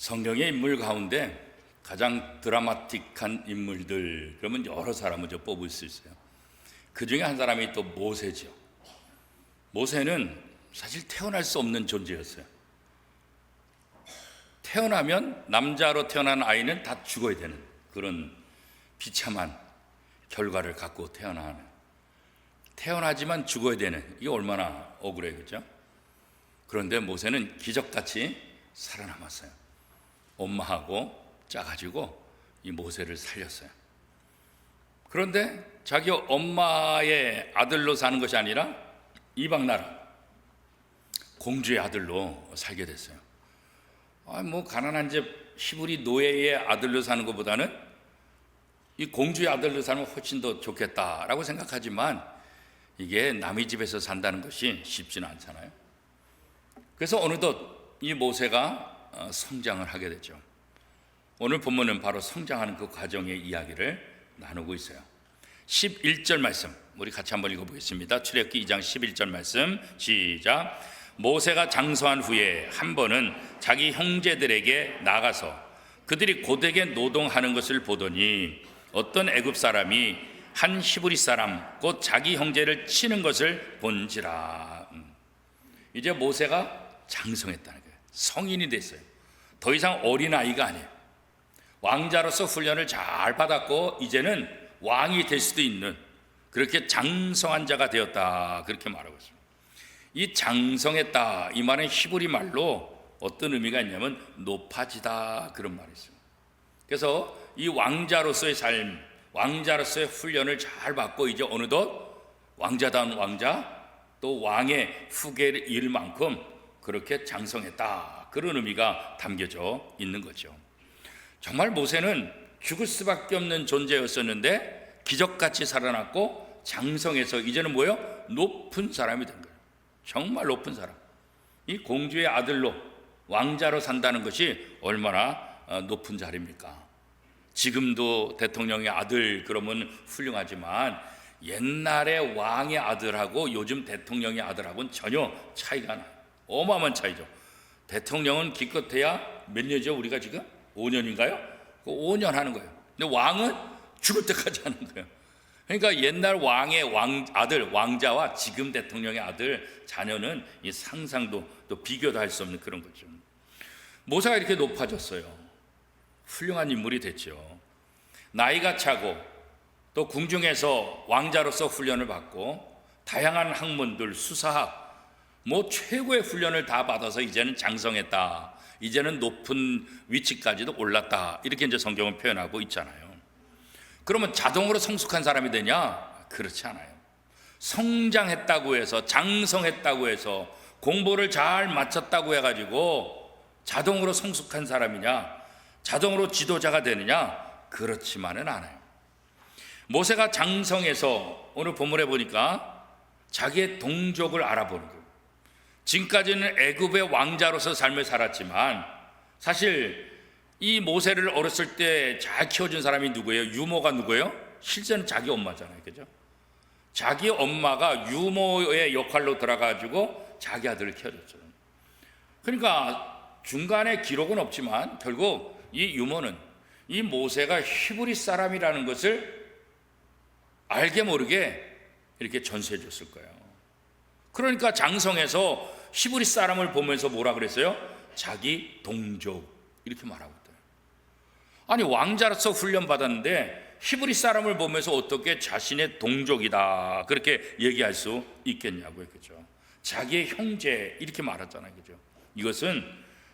성경의 인물 가운데 가장 드라마틱한 인물들, 그러면 여러 사람을 뽑을 수 있어요. 그 중에 한 사람이 또 모세죠. 모세는 사실 태어날 수 없는 존재였어요. 태어나면, 남자로 태어난 아이는 다 죽어야 되는 그런 비참한 결과를 갖고 태어나지만 죽어야 되는, 이게 얼마나 억울해요, 그렇죠? 그런데 모세는 기적같이 살아남았어요. 엄마하고 짜가지고 이 모세를 살렸어요. 그런데 자기 엄마의 아들로 사는 것이 아니라 이방 나라 공주의 아들로 살게 됐어요. 가난한 집 히브리 노예의 아들로 사는 것보다는 이 공주의 아들로 살면 훨씬 더 좋겠다라고 생각하지만 이게 남의 집에서 산다는 것이 쉽지는 않잖아요. 그래서 어느덧 이 모세가 성장을 하게 되죠. 오늘 본문은 바로 성장하는 그 과정의 이야기를 나누고 있어요. 11절 말씀 우리 같이 한번 읽어보겠습니다. 출애굽기 2장 11절 말씀 시작. 모세가 장성한 후에 한 번은 자기 형제들에게 나가서 그들이 고되게 노동하는 것을 보더니 어떤 애굽 사람이 한 히브리 사람 곧 자기 형제를 치는 것을 본지라. 이제 모세가 장성했다는 거예요. 성인이 됐어요. 더 이상 어린아이가 아니에요. 왕자로서 훈련을 잘 받았고 이제는 왕이 될 수도 있는 그렇게 장성한 자가 되었다, 그렇게 말하고 있습니다. 이 장성했다, 이 말은 히브리 말로 어떤 의미가 있냐면 높아지다, 그런 말이 있습니다. 그래서 이 왕자로서의 삶, 왕자로서의 훈련을 잘 받고 이제 어느덧 왕자다운 왕자, 또 왕의 후계를 이을 만큼 그렇게 장성했다, 그런 의미가 담겨져 있는 거죠. 정말 모세는 죽을 수밖에 없는 존재였었는데 기적같이 살아났고 장성해서 이제는 뭐예요? 높은 사람이 된 거예요. 정말 높은 사람. 이 공주의 아들로 왕자로 산다는 것이 얼마나 높은 자리입니까? 지금도 대통령의 아들 그러면 훌륭하지만 옛날의 왕의 아들하고 요즘 대통령의 아들하고는 전혀 차이가 나요. 어마어마한 차이죠. 대통령은 기껏해야 몇 년이죠? 우리가 지금 5년인가요? 5년 하는 거예요. 근데 왕은 죽을 때까지 하는 거예요. 그러니까 옛날 왕의 아들, 왕자와 지금 대통령의 아들, 자녀는 이 상상도 또 비교도 할 수 없는 그런 거죠. 모세가 이렇게 높아졌어요. 훌륭한 인물이 됐죠. 나이가 차고 또 궁중에서 왕자로서 훈련을 받고 다양한 학문들, 수사학, 최고의 훈련을 다 받아서 이제는 장성했다, 이제는 높은 위치까지도 올랐다, 이렇게 이제 성경은 표현하고 있잖아요. 그러면 자동으로 성숙한 사람이 되냐? 그렇지 않아요. 성장했다고 해서, 장성했다고 해서, 공부를 잘 마쳤다고 해가지고 자동으로 성숙한 사람이냐, 자동으로 지도자가 되느냐? 그렇지만은 않아요. 모세가 장성해서 오늘 본문에 보니까 자기의 동족을 알아보는 거예요. 지금까지는 애굽의 왕자로서 삶을 살았지만 사실 이 모세를 어렸을 때 잘 키워준 사람이 누구예요? 유모가 누구예요? 실제는 자기 엄마잖아요, 그죠? 자기 엄마가 유모의 역할로 들어가지고 자기 아들을 키워줬죠. 그러니까 중간에 기록은 없지만 결국 이 유모는 이 모세가 히브리 사람이라는 것을 알게 모르게 이렇게 전수해 줬을 거예요. 그러니까 장성해서 히브리 사람을 보면서 뭐라 그랬어요? 자기 동족, 이렇게 말하고 있대요. 아니, 왕자로서 훈련받았는데 히브리 사람을 보면서 어떻게 자신의 동족이다 그렇게 얘기할 수 있겠냐고요, 그죠? 자기의 형제, 이렇게 말했잖아요, 그죠? 이것은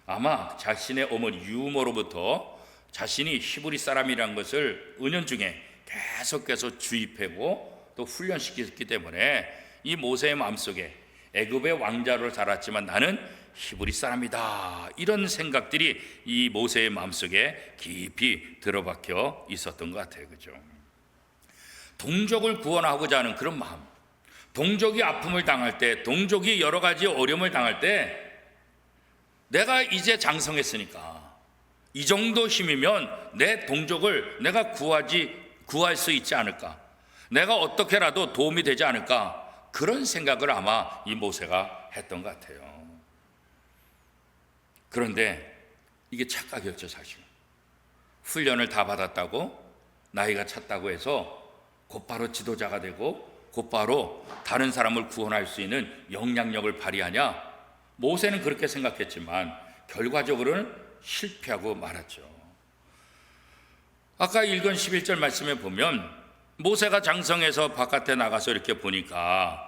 아마 자신의 어머니 유모로부터 자신이 히브리 사람이라는 것을 은연중에 계속해서 주입하고 또 훈련시켰기 때문에 이 모세의 마음속에 애굽의 왕자로 자랐지만 나는 히브리 사람이다, 이런 생각들이 이 모세의 마음속에 깊이 들어박혀 있었던 것 같아요, 그죠? 동족을 구원하고자 하는 그런 마음, 동족이 아픔을 당할 때, 동족이 여러 가지 어려움을 당할 때 내가 이제 장성했으니까 이 정도 힘이면 내 동족을 내가 구할 수 있지 않을까, 내가 어떻게라도 도움이 되지 않을까, 그런 생각을 아마 이 모세가 했던 것 같아요. 그런데 이게 착각이었죠, 사실. 훈련을 다 받았다고, 나이가 찼다고 해서 곧바로 지도자가 되고 곧바로 다른 사람을 구원할 수 있는 영향력을 발휘하냐? 모세는 그렇게 생각했지만 결과적으로는 실패하고 말았죠. 아까 읽은 11절 말씀에 보면 모세가 장성해서 바깥에 나가서 이렇게 보니까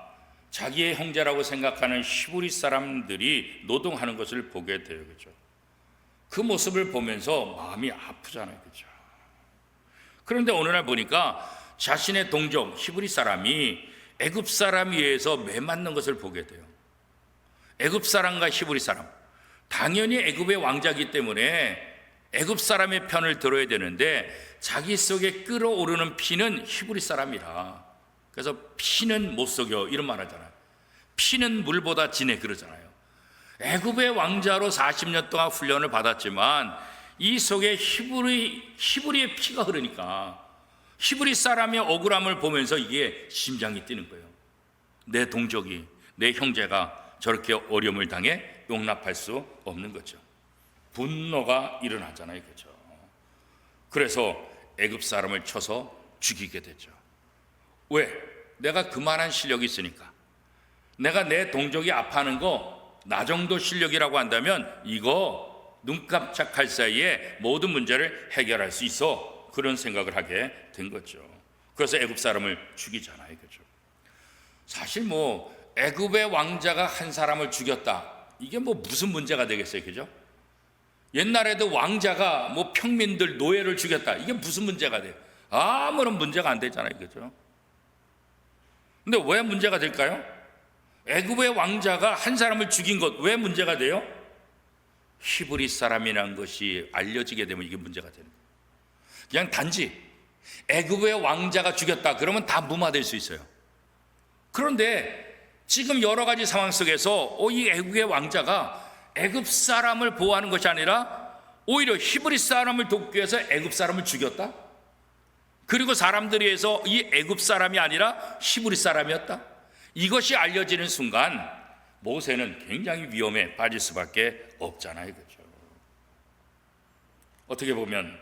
자기의 형제라고 생각하는 히브리 사람들이 노동하는 것을 보게 돼요. 그렇죠? 그 모습을 보면서 마음이 아프잖아요. 그렇죠? 그런데 어느 날 보니까 자신의 동족 히브리 사람이 애굽 사람에 의해서 매맞는 것을 보게 돼요. 애굽 사람과 히브리 사람, 당연히 애굽의 왕자이기 때문에 애굽 사람의 편을 들어야 되는데 자기 속에 끓어오르는 피는 히브리 사람이라, 그래서 피는 못 속여 이런 말 하잖아요. 피는 물보다 진해 그러잖아요. 애굽의 왕자로 40년 동안 훈련을 받았지만 이 속에 히브리의 피가 흐르니까 히브리 사람의 억울함을 보면서 이게 심장이 뛰는 거예요. 내 동족이, 내 형제가 저렇게 어려움을 당해 용납할 수 없는 거죠. 분노가 일어나잖아요. 그렇죠? 그래서 애굽 사람을 쳐서 죽이게 되죠. 왜? 내가 그만한 실력이 있으니까. 내가 내 동족이 아파하는 거 나 정도 실력이라고 한다면 이거 눈 깜짝할 사이에 모든 문제를 해결할 수 있어. 그런 생각을 하게 된 거죠. 그래서 애굽 사람을 죽이잖아요. 그렇죠? 사실 애굽의 왕자가 한 사람을 죽였다. 이게 무슨 문제가 되겠어요. 그죠? 옛날에도 왕자가 평민들 노예를 죽였다. 이게 무슨 문제가 돼요? 아무런 문제가 안 되잖아요. 그죠? 근데 왜 문제가 될까요? 애굽의 왕자가 한 사람을 죽인 것 왜 문제가 돼요? 히브리 사람이라는 것이 알려지게 되면 이게 문제가 되는 거예요. 그냥 단지 애굽의 왕자가 죽였다 그러면 다 무마될 수 있어요. 그런데 지금 여러 가지 상황 속에서 이 애굽의 왕자가 애굽 사람을 보호하는 것이 아니라 오히려 히브리 사람을 돕기 위해서 애굽 사람을 죽였다. 그리고 사람들에 의해서 이 애굽 사람이 아니라 히브리 사람이었다. 이것이 알려지는 순간 모세는 굉장히 위험에 빠질 수밖에 없잖아요. 그렇죠? 어떻게 보면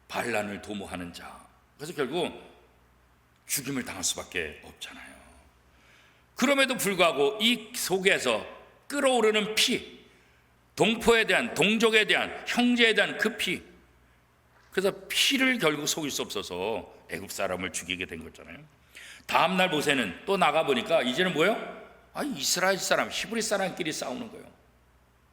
반란을 도모하는 자, 그래서 결국 죽임을 당할 수밖에 없잖아요. 그럼에도 불구하고 이 속에서 끓어오르는 피, 동포에 대한, 동족에 대한, 형제에 대한 그 피, 그래서 피를 결국 속일 수 없어서 애굽 사람을 죽이게 된 거잖아요. 다음 날 모세는 또 나가보니까 이제는 뭐예요? 이스라엘 사람, 히브리 사람끼리 싸우는 거예요.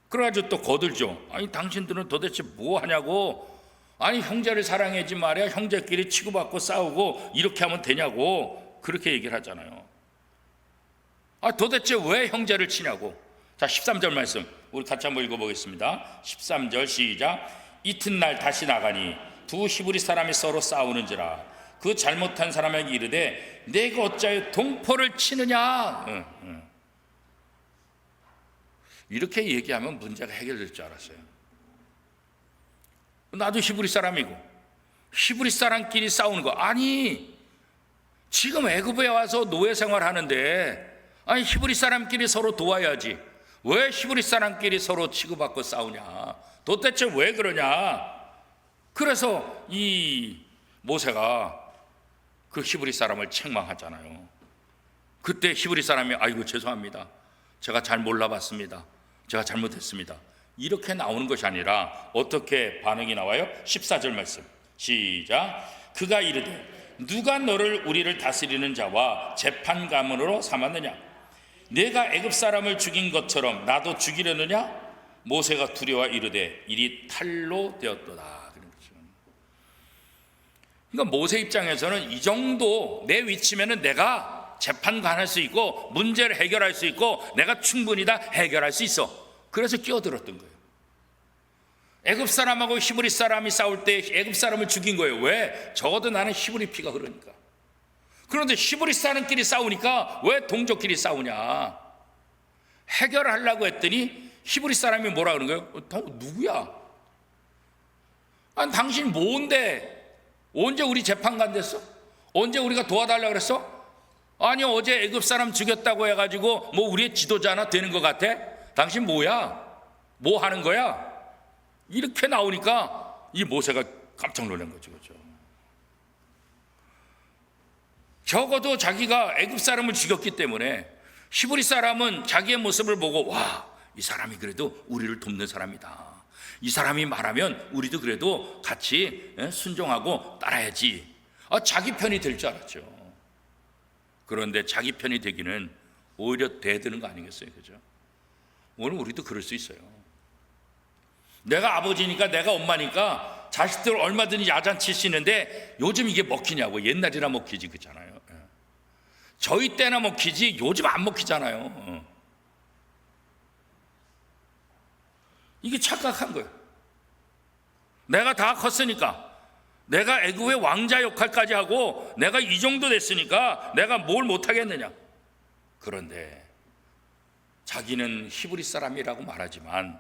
그래가지고 또 거들죠. 당신들은 도대체 뭐 하냐고. 형제를 사랑하지 말아야 형제끼리 치고받고 싸우고 이렇게 하면 되냐고. 그렇게 얘기를 하잖아요. 도대체 왜 형제를 치냐고. 자, 13절 말씀 우리 같이 한번 읽어보겠습니다. 13절 시작. 이튿날 다시 나가니 두 히브리 사람이 서로 싸우는지라 그 잘못한 사람에게 이르되 내가 어찌하여 동포를 치느냐. 이렇게 얘기하면 문제가 해결될 줄 알았어요. 나도 히브리 사람이고 히브리 사람끼리 싸우는 거 지금 애굽에 와서 노예 생활하는데 히브리 사람끼리 서로 도와야지. 왜 히브리 사람끼리 서로 치고받고 싸우냐. 도대체 왜 그러냐. 그래서 이 모세가 그 히브리 사람을 책망하잖아요. 그때 히브리 사람이 아이고 죄송합니다. 제가 잘 몰라봤습니다. 제가 잘못했습니다. 이렇게 나오는 것이 아니라 어떻게 반응이 나와요? 14절 말씀 시작. 그가 이르되 누가 너를 우리를 다스리는 자와 재판관으로 삼았느냐? 내가 애굽 사람을 죽인 것처럼 나도 죽이려느냐? 모세가 두려워 이르되 일이 탈로 되었도다. 그러니까 모세 입장에서는 이 정도 내 위치면은 내가 재판관 할 수 있고 문제를 해결할 수 있고 내가 충분히 다 해결할 수 있어. 그래서 끼어들었던 거예요. 애굽 사람하고 히브리 사람이 싸울 때 애굽 사람을 죽인 거예요. 왜? 적어도 나는 히브리 피가 흐르니까. 그런데 히브리 사람끼리 싸우니까 왜 동족끼리 싸우냐. 해결하려고 했더니 히브리 사람이 뭐라 그러는 거예요? 누구야? 당신 뭔데? 언제 우리 재판관 됐어? 언제 우리가 도와달라고 그랬어? 어제 애굽 사람 죽였다고 해가지고 우리의 지도자 하나 되는 것 같아? 당신 뭐야? 뭐 하는 거야? 이렇게 나오니까 이 모세가 깜짝 놀란 거죠. 그죠? 적어도 자기가 애굽 사람을 죽였기 때문에 히브리 사람은 자기의 모습을 보고 와, 이 사람이 그래도 우리를 돕는 사람이다. 이 사람이 말하면 우리도 그래도 같이 순종하고 따라야지. 자기 편이 될 줄 알았죠. 그런데 자기 편이 되기는 오히려 대드는 거 아니겠어요? 그죠? 오늘 우리도 그럴 수 있어요. 내가 아버지니까, 내가 엄마니까 자식들 얼마든지 야잔치 시는데 요즘 이게 먹히냐고. 옛날이나 먹히지, 그렇잖아요. 저희 때나 먹히지 요즘 안 먹히잖아요. 이게 착각한 거예요. 내가 다 컸으니까, 내가 애굽의 왕자 역할까지 하고 내가 이 정도 됐으니까 내가 뭘 못하겠느냐. 그런데 자기는 히브리 사람이라고 말하지만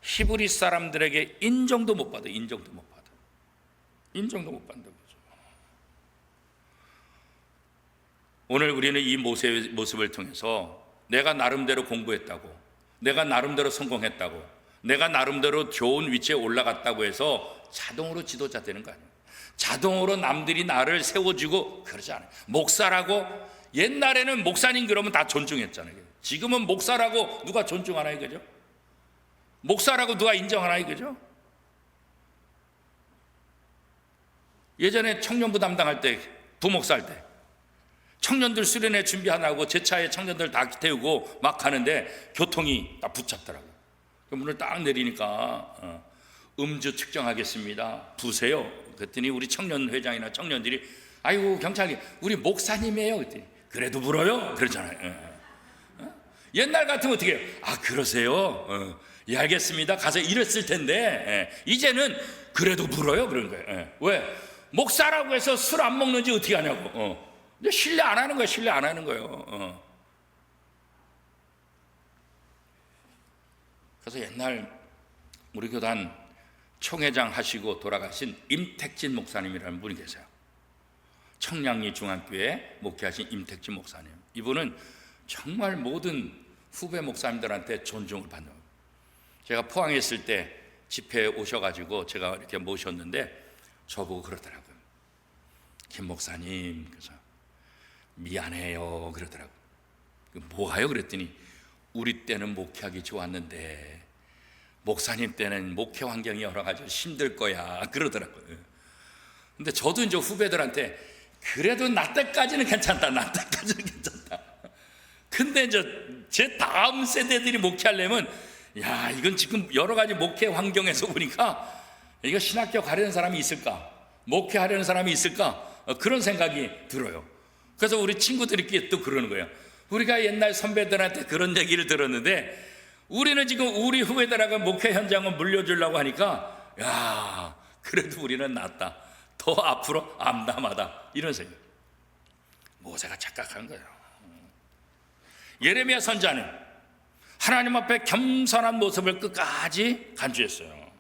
히브리 사람들에게 인정도 못 받아. 인정도 못 받아. 인정도 못 받는 거죠. 오늘 우리는 이 모세의 모습을 통해서 내가 나름대로 공부했다고, 내가 나름대로 성공했다고, 내가 나름대로 좋은 위치에 올라갔다고 해서 자동으로 지도자 되는 거 아니에요. 자동으로 남들이 나를 세워주고 그러지 않아요. 목사라고, 옛날에는 목사님 그러면 다 존중했잖아요. 지금은 목사라고 누가 존중하나 이거죠? 목사라고 누가 인정하나 이거죠? 예전에 청년부 담당할 때, 부목사 할 때 청년들 수련회 준비하라고 제 차에 청년들 다 태우고 막 가는데 교통이 딱 붙잡더라고요. 문을 딱 내리니까 음주 측정하겠습니다. 부세요. 그랬더니 우리 청년 회장이나 청년들이 아이고 경찰이 우리 목사님이에요. 그랬더니 그래도 물어요. 그러잖아요. 옛날 같으면 어떻게 해요? 아 그러세요? 예 알겠습니다. 가서 이랬을 텐데 이제는 그래도 물어요. 그런 거예요. 왜? 목사라고 해서 술 안 먹는지 어떻게 하냐고. 이제 신뢰 안 하는 거예요. 신뢰 안 하는 거예요. 그래서 옛날 우리 교단 총회장 하시고 돌아가신 임택진 목사님이라는 분이 계세요. 청량리 중앙교회 목회하신 임택진 목사님. 이분은 정말 모든 후배 목사님들한테 존중을 받는 거예요. 제가 포항에 있을 때 집회에 오셔가지고 제가 이렇게 모셨는데 저보고 그러더라고요. 김 목사님, 그래서 미안해요 그러더라고요. 뭐가요? 그랬더니 우리 때는 목회하기 좋았는데 목사님 때는 목회 환경이 여러 가지 힘들 거야 그러더라고요. 근데 저도 이제 후배들한테 그래도 나 때까지는 괜찮다, 나 때까지는 괜찮다. 근데 이제 제 다음 세대들이 목회하려면 야 이건 지금 여러 가지 목회 환경에서 보니까 이거 신학교 가려는 사람이 있을까, 목회하려는 사람이 있을까, 그런 생각이 들어요. 그래서 우리 친구들끼리 또 그러는 거예요. 우리가 옛날 선배들한테 그런 얘기를 들었는데 우리는 지금 우리 후배들하고 목회 현장을 물려주려고 하니까 야 그래도 우리는 낫다, 더 앞으로 암담하다, 이런 생각. 모세가 착각한 거예요. 예레미야 선지자는 하나님 앞에 겸손한 모습을 끝까지 간주했어요.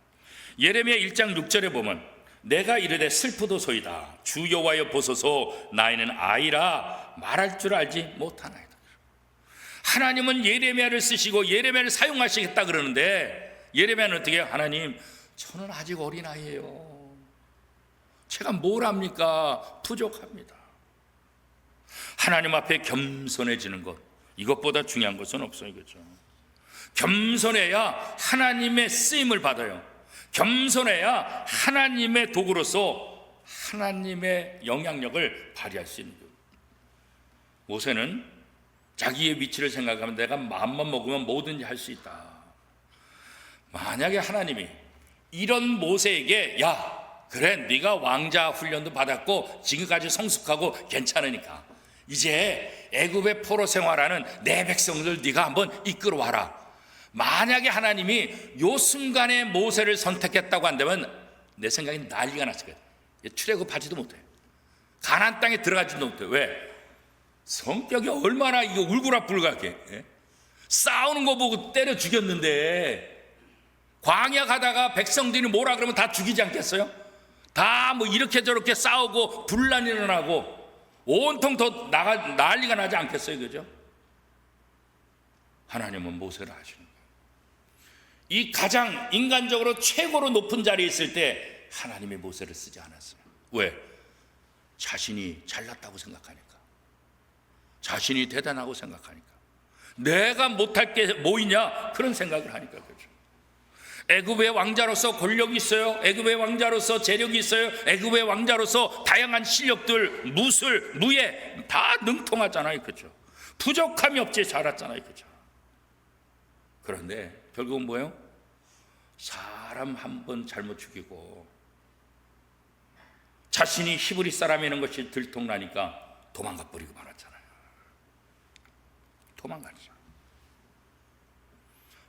예레미야 1장 6절에 보면 내가 이르되 슬프도소이다 주 여호와여 보소서 나이는 아이라 말할 줄 알지 못하나이다. 하나님은 예레미야를 쓰시고 예레미야를 사용하시겠다 그러는데 예레미야는 어떻게 해요? 하나님 저는 아직 어린아이예요. 제가 뭘 합니까? 부족합니다. 하나님 앞에 겸손해지는 것, 이것보다 중요한 것은 없어요. 그렇죠? 겸손해야 하나님의 쓰임을 받아요. 겸손해야 하나님의 도구로서 하나님의 영향력을 발휘할 수 있는 거예요. 모세는 자기의 위치를 생각하면 내가 마음만 먹으면 뭐든지 할 수 있다. 만약에 하나님이 이런 모세에게 야 그래 네가 왕자 훈련도 받았고 지금까지 성숙하고 괜찮으니까 이제 애굽의 포로 생활하는 내 백성들 네가 한번 이끌어와라. 만약에 하나님이 요 순간에 모세를 선택했다고 한다면 내 생각엔 난리가 났을 거예요. 출애굽하지도 못해요. 가나안 땅에 들어가지도 못해요. 왜? 성격이 얼마나 이거 울그락불그락해. 싸우는 거 보고 때려 죽였는데 광야 가다가 백성들이 뭐라 그러면 다 죽이지 않겠어요? 다 뭐 이렇게 저렇게 싸우고 분란이 일어나고 온통 더 난리가 나지 않겠어요? 그죠? 하나님은 모세를 하시는 거예요. 이 가장 인간적으로 최고로 높은 자리에 있을 때 하나님의 모세를 쓰지 않았어요. 왜? 자신이 잘났다고 생각하니까, 자신이 대단하고 생각하니까, 내가 못할 게 뭐 있냐 그런 생각을 하니까 그렇죠. 애굽의 왕자로서 권력이 있어요. 애굽의 왕자로서 재력이 있어요. 애굽의 왕자로서 다양한 실력들, 무술, 무예 다 능통하잖아요. 그렇죠. 부족함이 없이 자랐잖아요. 그렇죠. 그런데 결국은 뭐예요? 사람 한 번 잘못 죽이고 자신이 히브리 사람이라는 것이 들통나니까 도망가 버리고 말았잖아요. 도망가죠.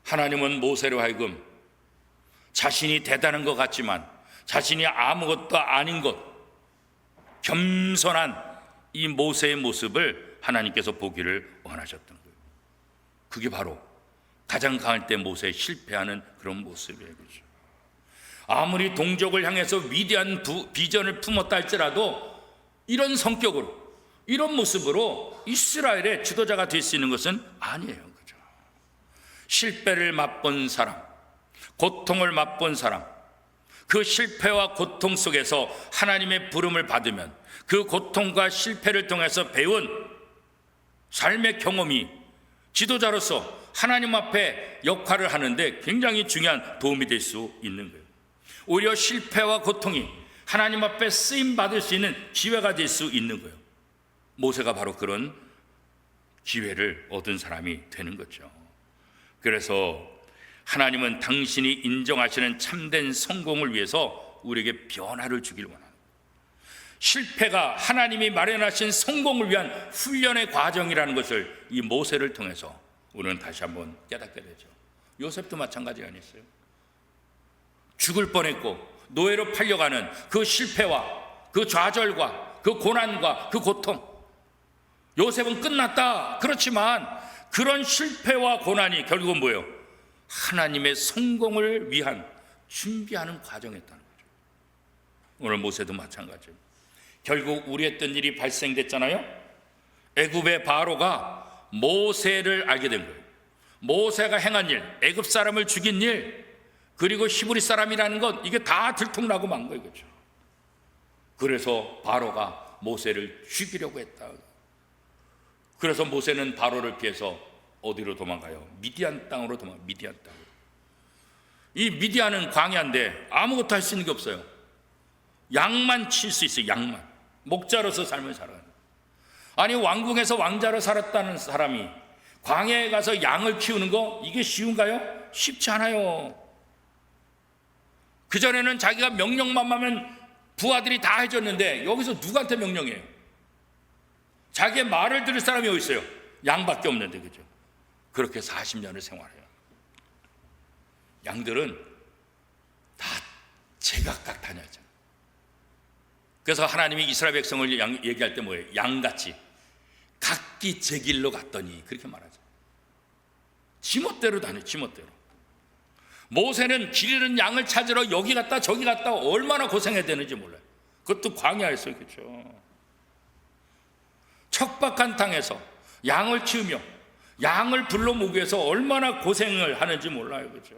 하나님은 모세로 하여금 자신이 대단한 것 같지만 자신이 아무것도 아닌 것, 겸손한 이 모세의 모습을 하나님께서 보기를 원하셨던 거예요. 그게 바로 가장 강할 때 모세의 실패하는 그런 모습이에요. 그렇죠? 아무리 동족을 향해서 위대한 비전을 품었다 할지라도 이런 성격으로, 이런 모습으로 이스라엘의 지도자가 될 수 있는 것은 아니에요. 그렇죠? 실패를 맛본 사람, 고통을 맛본 사람, 그 실패와 고통 속에서 하나님의 부름을 받으면 그 고통과 실패를 통해서 배운 삶의 경험이 지도자로서 하나님 앞에 역할을 하는데 굉장히 중요한 도움이 될 수 있는 거예요. 오히려 실패와 고통이 하나님 앞에 쓰임 받을 수 있는 기회가 될 수 있는 거예요. 모세가 바로 그런 기회를 얻은 사람이 되는 거죠. 그래서 하나님은 당신이 인정하시는 참된 성공을 위해서 우리에게 변화를 주길 원합니다. 실패가 하나님이 마련하신 성공을 위한 훈련의 과정이라는 것을 이 모세를 통해서 우리는 다시 한번 깨닫게 되죠. 요셉도 마찬가지 아니었어요? 죽을 뻔했고 노예로 팔려가는 그 실패와 그 좌절과 그 고난과 그 고통, 요셉은 끝났다. 그렇지만 그런 실패와 고난이 결국은 뭐예요? 하나님의 성공을 위한 준비하는 과정이었다는 거죠. 오늘 모세도 마찬가지예요. 결국 우려했던 일이 발생됐잖아요. 애굽의 바로가 모세를 알게 된 거예요. 모세가 행한 일, 애굽 사람을 죽인 일, 그리고 히브리 사람이라는 것, 이게 다 들통나고 만 거예요. 그렇죠? 그래서 바로가 모세를 죽이려고 했다. 그래서 모세는 바로를 피해서 어디로 도망가요? 미디안 땅으로 도망가요. 미디안 땅. 이 미디안은 광야인데 아무것도 할 수 있는 게 없어요. 양만 칠 수 있어요. 양만. 목자로서 삶을 살아요. 아니, 왕궁에서 왕자로 살았다는 사람이 광야에 가서 양을 키우는 거, 이게 쉬운가요? 쉽지 않아요. 그전에는 자기가 명령만 하면 부하들이 다 해줬는데 여기서 누구한테 명령해요? 자기의 말을 들을 사람이 어디 있어요? 양밖에 없는데. 그죠? 그렇게 40년을 생활해요. 양들은 다 제각각 다녔잖아요. 그래서 하나님이 이스라엘 백성을 얘기할 때 뭐예요? 양같이 각기 제 길로 갔더니, 그렇게 말하죠. 지멋대로 다녀, 지멋대로. 모세는 길 잃은 양을 찾으러 여기 갔다 저기 갔다 얼마나 고생해야 되는지 몰라요. 그것도 광야였어요. 그렇죠? 척박한 땅에서 양을 키우며 양을 불러 모으기 위해서 얼마나 고생을 하는지 몰라요. 그렇죠?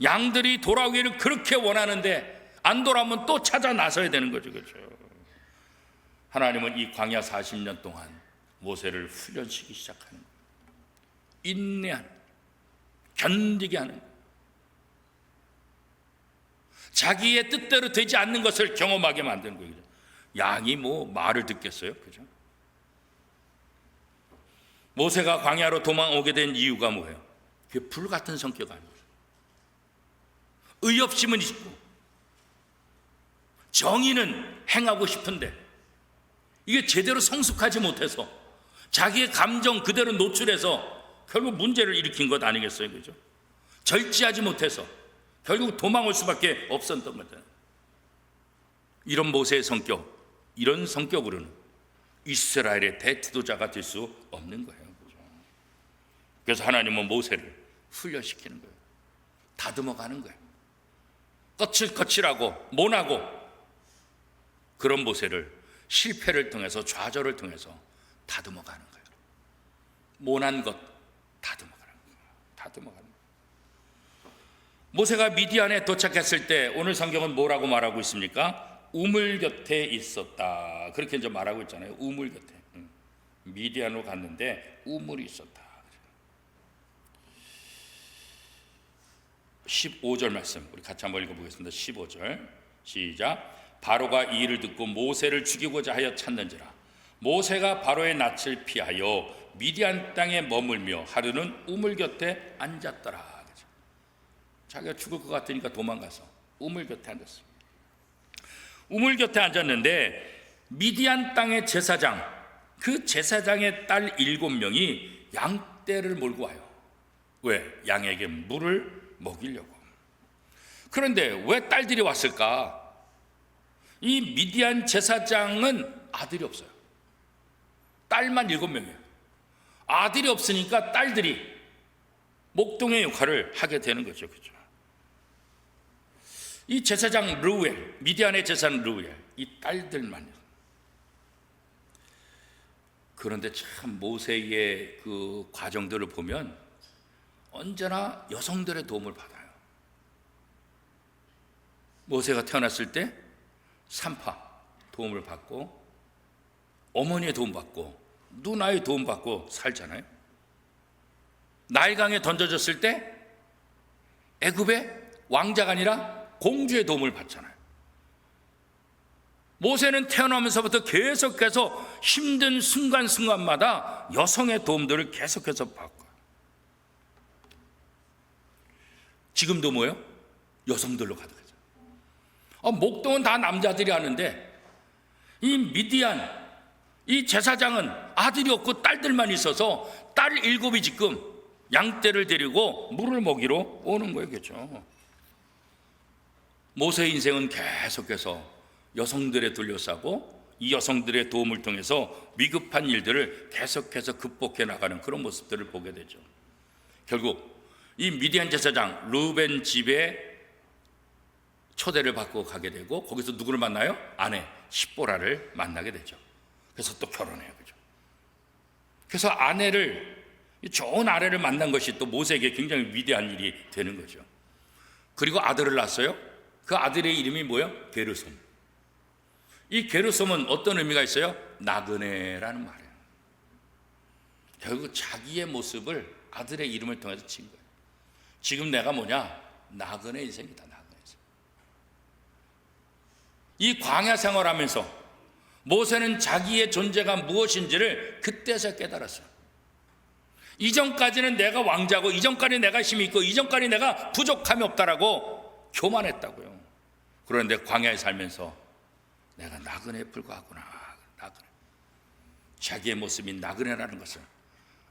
양들이 돌아오기를 그렇게 원하는데 안 돌아오면 또 찾아 나서야 되는 거죠. 그렇죠? 하나님은 이 광야 40년 동안 모세를 훈련시키기 시작하는 거예요. 인내하는, 견디게 하는 거예요. 자기의 뜻대로 되지 않는 것을 경험하게 만드는 거예요. 양이 뭐 말을 듣겠어요? 그죠? 모세가 광야로 도망오게 된 이유가 뭐예요? 그게 불같은 성격 아니에요. 의협심은 있고 정의는 행하고 싶은데 이게 제대로 성숙하지 못해서 자기의 감정 그대로 노출해서 결국 문제를 일으킨 것 아니겠어요? 그죠? 절제하지 못해서 결국 도망올 수밖에 없었던 거죠. 이런 모세의 성격, 이런 성격으로는 이스라엘의 대지도자가 될 수 없는 거예요. 그죠? 그래서 하나님은 모세를 훈련시키는 거예요. 다듬어가는 거예요. 거칠거칠하고 모나고 그런 모세를 실패를 통해서, 좌절을 통해서 다듬어가는 거예요. 모난 것 다듬어가는 거예요. 다듬어가는 거예요. 모세가 미디안에 도착했을 때 오늘 성경은 뭐라고 말하고 있습니까? 우물 곁에 있었다. 그렇게 이제 말하고 있잖아요. 우물 곁에. 미디안으로 갔는데 우물이 있었다. 15절 말씀 우리 같이 한번 읽어보겠습니다. 15절 시작. 바로가 이 일을 듣고 모세를 죽이고자 하여 찾는지라. 모세가 바로의 낯을 피하여 미디안 땅에 머물며 하루는 우물 곁에 앉았더라. 자기가 죽을 것 같으니까 도망가서 우물 곁에 앉았어요. 우물 곁에 앉았는데 미디안 땅의 제사장, 그 제사장의 딸 7명이 양떼를 몰고 와요. 왜? 양에게 물을 먹이려고. 그런데 왜 딸들이 왔을까? 이 미디안 제사장은 아들이 없어요. 딸만 7명이에요. 아들이 없으니까 딸들이 목동의 역할을 하게 되는 거죠. 그죠? 이 제사장 르우엘, 미디안의 제사장 르우엘, 이 딸들만. 그런데 참 모세의 그 과정들을 보면 언제나 여성들의 도움을 받아요. 모세가 태어났을 때 산파 도움을 받고 어머니의 도움 받고 누나의 도움 받고 살잖아요. 나일강에 던져졌을 때 애굽의 왕자가 아니라 공주의 도움을 받잖아요. 모세는 태어나면서부터 계속해서 힘든 순간순간마다 여성의 도움들을 계속해서 받고, 지금도 뭐예요? 여성들로 가득하죠. 목동은 다 남자들이 하는데 이 미디안 이 제사장은 아들이 없고 딸들만 있어서 딸 7이 지금 양떼를 데리고 물을 먹이러 오는 거예요. 그렇죠? 모세의 인생은 계속해서 여성들에 둘러싸고 이 여성들의 도움을 통해서 위급한 일들을 계속해서 극복해 나가는 그런 모습들을 보게 되죠. 결국 이 미디안 제사장 르우벤 집에 초대를 받고 가게 되고 거기서 누구를 만나요? 아내 십보라를 만나게 되죠. 그래서 또 결혼해요. 그죠? 그래서 좋은 아내를 만난 것이 또 모세에게 굉장히 위대한 일이 되는 거죠. 그리고 아들을 낳았어요. 그 아들의 이름이 뭐예요? 게르솜. 이 게르솜은 어떤 의미가 있어요? 나그네라는 말이에요. 결국 자기의 모습을 아들의 이름을 통해서 친 거예요. 지금 내가 뭐냐? 나그네 인생이다. 나그네 인생. 이 광야 생활하면서 모세는 자기의 존재가 무엇인지를 그때서 깨달았어요. 이전까지는 내가 왕자고 이전까지 내가 힘이 있고 이전까지 내가 부족함이 없다라고 교만했다고요. 그런데 광야에 살면서 내가 나그네에 불과하구나. 나그네. 자기의 모습이 나그네라는 것을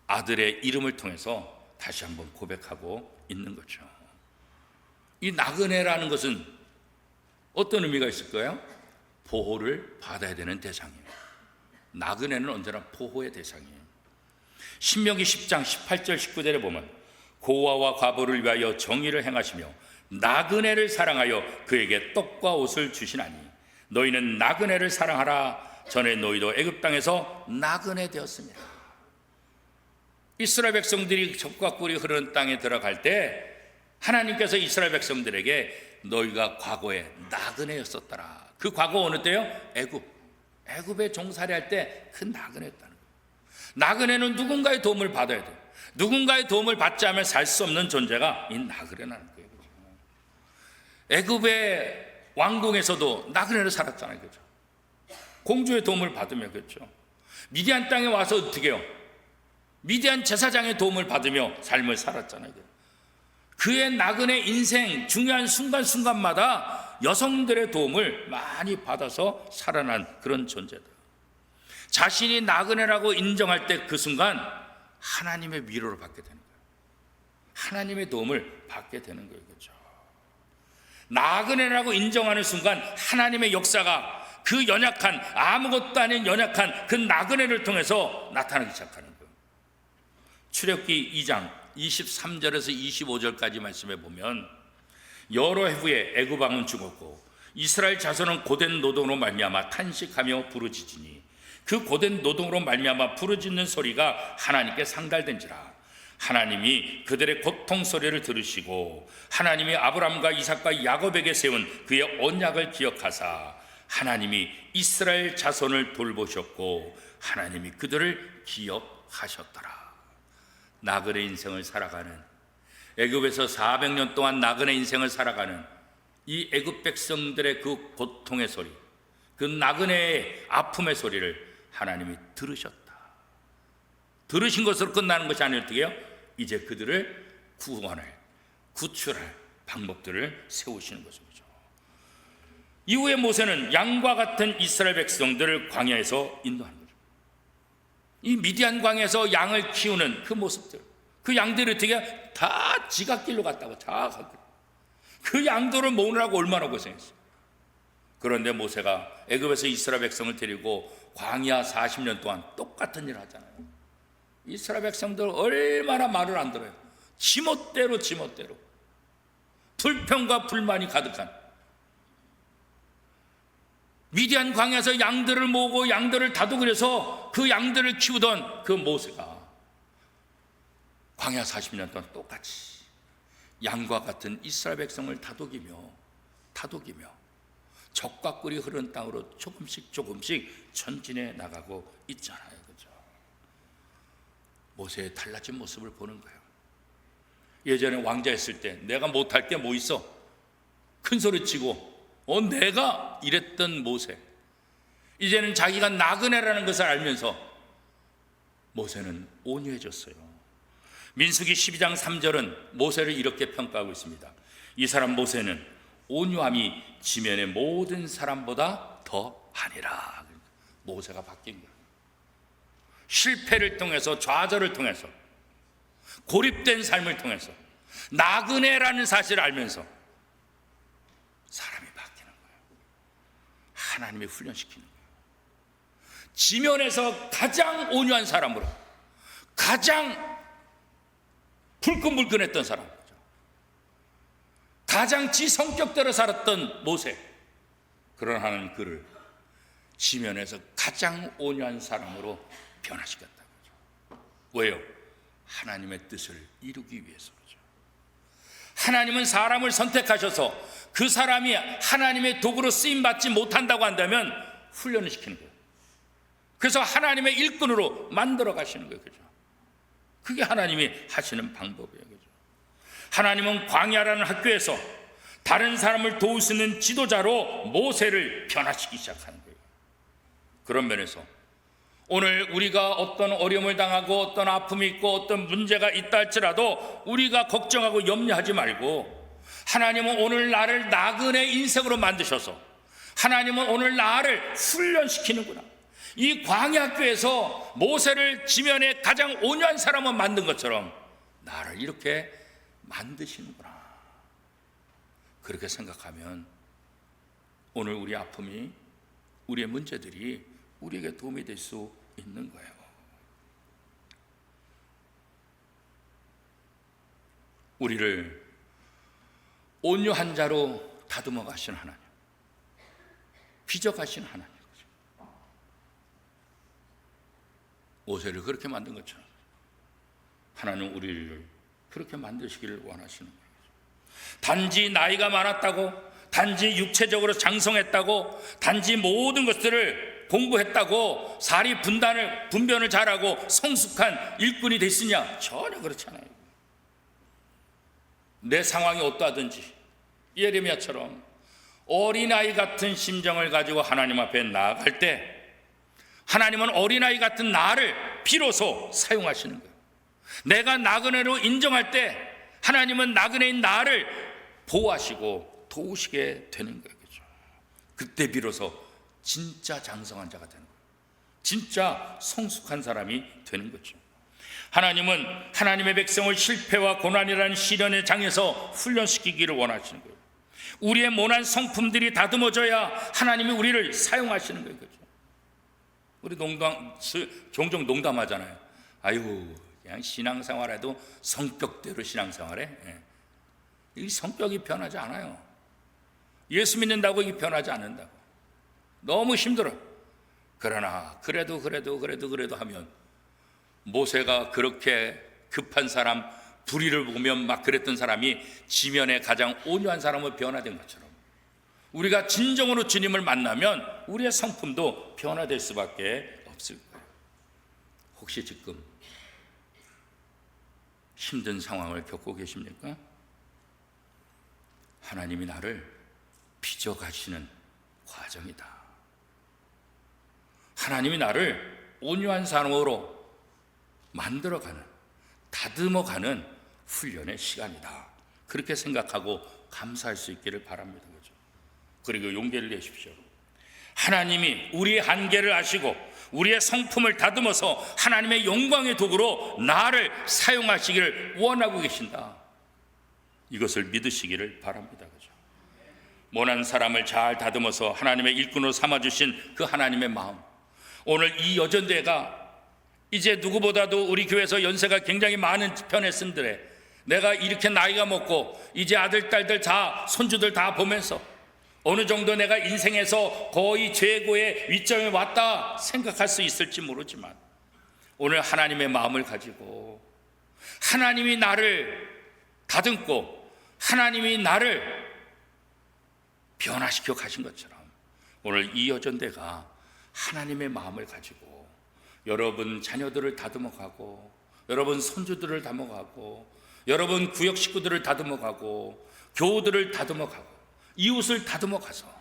아들의 이름을 통해서 다시 한번 고백하고 있는 거죠. 이 나그네라는 것은 어떤 의미가 있을까요? 보호를 받아야 되는 대상이에요. 나그네는 언제나 보호의 대상이에요. 신명기 10장 18절 19절에 보면 고아와 과부를 위하여 정의를 행하시며 나그네를 사랑하여 그에게 떡과 옷을 주시나니 너희는 나그네를 사랑하라. 전에 너희도 애굽 땅에서 나그네 되었습니다. 이스라엘 백성들이 젖과 꿀이 흐르는 땅에 들어갈 때 하나님께서 이스라엘 백성들에게 너희가 과거에 나그네였었더라. 그 과거 어느 때요? 애굽에 종살이할 때 그 나그네였다는 거예요. 나그네는 누군가의 도움을 받아야 돼요. 누군가의 도움을 받지 않으면 살 수 없는 존재가 이 나그네라는 거예요. 애굽의 왕궁에서도 나그네로 살았잖아요. 그렇죠? 공주의 도움을 받으며. 그렇죠? 미디안 땅에 와서 어떻게 해요? 미디안 제사장의 도움을 받으며 삶을 살았잖아요. 그의 나그네 인생 중요한 순간순간마다 여성들의 도움을 많이 받아서 살아난 그런 존재다. 자신이 나그네라고 인정할 때 그 순간 하나님의 위로를 받게 되는 거예요. 하나님의 도움을 받게 되는 거예요. 그렇죠? 나그네라고 인정하는 순간 하나님의 역사가 그 연약한, 아무것도 아닌 연약한 그 나그네를 통해서 나타나기 시작하는 거예요. 출애굽기 2장 23절에서 25절까지 말씀해 보면 여러 해 후에 애굽 왕은 죽었고 이스라엘 자손은 고된 노동으로 말미암아 탄식하며 부르짖으니 그 고된 노동으로 말미암아 부르짖는 소리가 하나님께 상달된지라. 하나님이 그들의 고통 소리를 들으시고 하나님이 아브라함과 이삭과 야곱에게 세운 그의 언약을 기억하사 하나님이 이스라엘 자손을 돌보셨고 하나님이 그들을 기억하셨더라. 나그네 인생을 살아가는, 애굽에서 400년 동안 나그네 인생을 살아가는 이 애굽 백성들의 그 고통의 소리, 그 나그네의 아픔의 소리를 하나님이 들으셨다. 들으신 것으로 끝나는 것이 아니라 어떻게 해요? 이제 그들을 구원할, 구출할 방법들을 세우시는 것이죠. 이후에 모세는 양과 같은 이스라엘 백성들을 광야에서 인도하는 거죠. 이 미디안 광야에서 양을 키우는 그 모습들, 그 양들이 어떻게 다 지갓길로 갔다고, 자가길. 그 양들을 모으느라고 얼마나 고생했어요. 그런데 모세가 애굽에서 이스라엘 백성을 데리고 광야 40년 동안 똑같은 일을 하잖아요. 이스라엘 백성들 얼마나 말을 안 들어요. 지멋대로 불평과 불만이 가득한, 미디안 광야에서 양들을 모으고 양들을 다독이려서 그 양들을 키우던 그 모세가 광야 40년 동안 똑같이 양과 같은 이스라엘 백성을 다독이며 적과 꿀이 흐르는 땅으로 조금씩 전진해 나가고 있잖아요. 그죠? 모세의 달라진 모습을 보는 거예요. 예전에 왕자였을 때 내가 못할 게 뭐 있어? 큰 소리 치고 내가 이랬던 모세. 이제는 자기가 나그네라는 것을 알면서 모세는 온유해졌어요. 민수기 12장 3절은 모세를 이렇게 평가하고 있습니다. 이 사람 모세는 온유함이 지면의 모든 사람보다 더 하니라. 모세가 바뀐 거예요. 실패를 통해서, 좌절을 통해서, 고립된 삶을 통해서, 나그네라는 사실을 알면서 사람이 바뀌는 거예요. 하나님이 훈련시키는 거예요. 지면에서 가장 온유한 사람으로, 가장 불끈불끈했던 사람, 가장 지 성격대로 살았던 모세, 그런 하나님 그를 지면에서 가장 온유한 사람으로 변화시켰다는 거죠. 왜요? 하나님의 뜻을 이루기 위해서 그렇죠. 하나님은 사람을 선택하셔서 그 사람이 하나님의 도구로 쓰임받지 못한다고 한다면 훈련을 시키는 거예요. 그래서 하나님의 일꾼으로 만들어 가시는 거예요. 그죠? 그게 하나님이 하시는 방법이에요. 그죠? 하나님은 광야라는 학교에서 다른 사람을 도울 수 있는 지도자로 모세를 변화시키기 시작하는 거예요. 그런 면에서 오늘 우리가 어떤 어려움을 당하고 어떤 아픔이 있고 어떤 문제가 있다 할지라도 우리가 걱정하고 염려하지 말고, 하나님은 오늘 나를 나그네 인생으로 만드셔서 하나님은 오늘 나를 훈련시키는구나. 이 광야학교에서 모세를 지면에 가장 온유한 사람을 만든 것처럼 나를 이렇게 만드시는구나. 그렇게 생각하면 오늘 우리 아픔이, 우리의 문제들이 우리에게 도움이 될 수 있는 거예요. 우리를 온유한 자로 다듬어 가신 하나님, 빚어 가신 하나님, 모세를 그렇게 만든 것처럼 하나님 우리를 그렇게 만드시기를 원하시는 거예요. 단지 나이가 많았다고, 단지 육체적으로 장성했다고, 단지 모든 것들을 공부했다고 사리 분변을 잘하고 성숙한 일꾼이 됐으냐? 전혀 그렇지 않아요. 내 상황이 어떠하든지 예레미야처럼 어린아이 같은 심정을 가지고 하나님 앞에 나아갈 때 하나님은 어린아이 같은 나를 비로소 사용하시는 거예요. 내가 나그네로 인정할 때 하나님은 나그네인 나를 보호하시고 도우시게 되는 거예요. 그렇죠? 그때 비로소 진짜 장성한 자가 되는 거예요. 진짜 성숙한 사람이 되는 거죠. 하나님은 하나님의 백성을 실패와 고난이라는 시련의 장에서 훈련시키기를 원하시는 거예요. 우리의 모난 성품들이 다듬어져야 하나님이 우리를 사용하시는 거예요. 그렇죠? 우리 종종 농담하잖아요. 아이고, 그냥 신앙생활해도 성격대로 신앙생활해. 이 성격이 변하지 않아요. 예수 믿는다고 이게 변하지 않는다고. 너무 힘들어. 그러나 그래도 하면 모세가 그렇게 급한 사람, 불의를 보면 막 그랬던 사람이 지면에 가장 온유한 사람으로 변화된 것처럼 우리가 진정으로 주님을 만나면 우리의 성품도 변화될 수밖에 없을 거예요. 혹시 지금 힘든 상황을 겪고 계십니까? 하나님이 나를 빚어가시는 과정이다. 하나님이 나를 온유한 사람으로 만들어가는, 다듬어가는 훈련의 시간이다. 그렇게 생각하고 감사할 수 있기를 바랍니다. 그죠? 그리고 용기를 내십시오. 하나님이 우리의 한계를 아시고 우리의 성품을 다듬어서 하나님의 영광의 도구로 나를 사용하시기를 원하고 계신다. 이것을 믿으시기를 바랍니다. 그죠? 모난 사람을 잘 다듬어서 하나님의 일꾼으로 삼아주신 그 하나님의 마음, 오늘 이 여전대가 이제 누구보다도 우리 교회에서 연세가 굉장히 많은 편에 쓴들에 내가 이렇게 나이가 먹고 이제 아들, 딸들 다, 손주들 다 보면서 어느 정도 내가 인생에서 거의 최고의 위점에 왔다 생각할 수 있을지 모르지만 오늘 하나님의 마음을 가지고 하나님이 나를 다듬고 하나님이 나를 변화시켜 가신 것처럼 오늘 이 여전대가 하나님의 마음을 가지고 여러분 자녀들을 다듬어가고 여러분 손주들을 다듬어가고 여러분 구역 식구들을 다듬어가고 교우들을 다듬어가고 이웃을 다듬어가서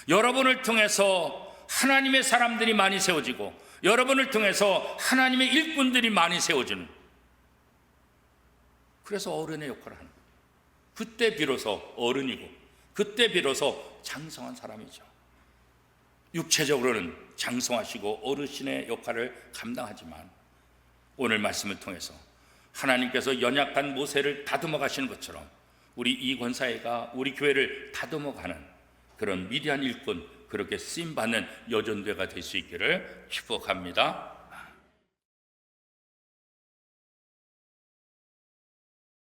여러분을 통해서 하나님의 사람들이 많이 세워지고 여러분을 통해서 하나님의 일꾼들이 많이 세워지는, 그래서 어른의 역할을 하는 거예요. 그때 비로소 어른이고 그때 비로소 장성한 사람이죠. 육체적으로는 장성하시고 어르신의 역할을 감당하지만 오늘 말씀을 통해서 하나님께서 연약한 모세를 다듬어 가시는 것처럼 우리 이 권사회가 우리 교회를 다듬어 가는 그런 위대한 일꾼, 그렇게 쓰임받는 여전대가 될 수 있기를 축복합니다.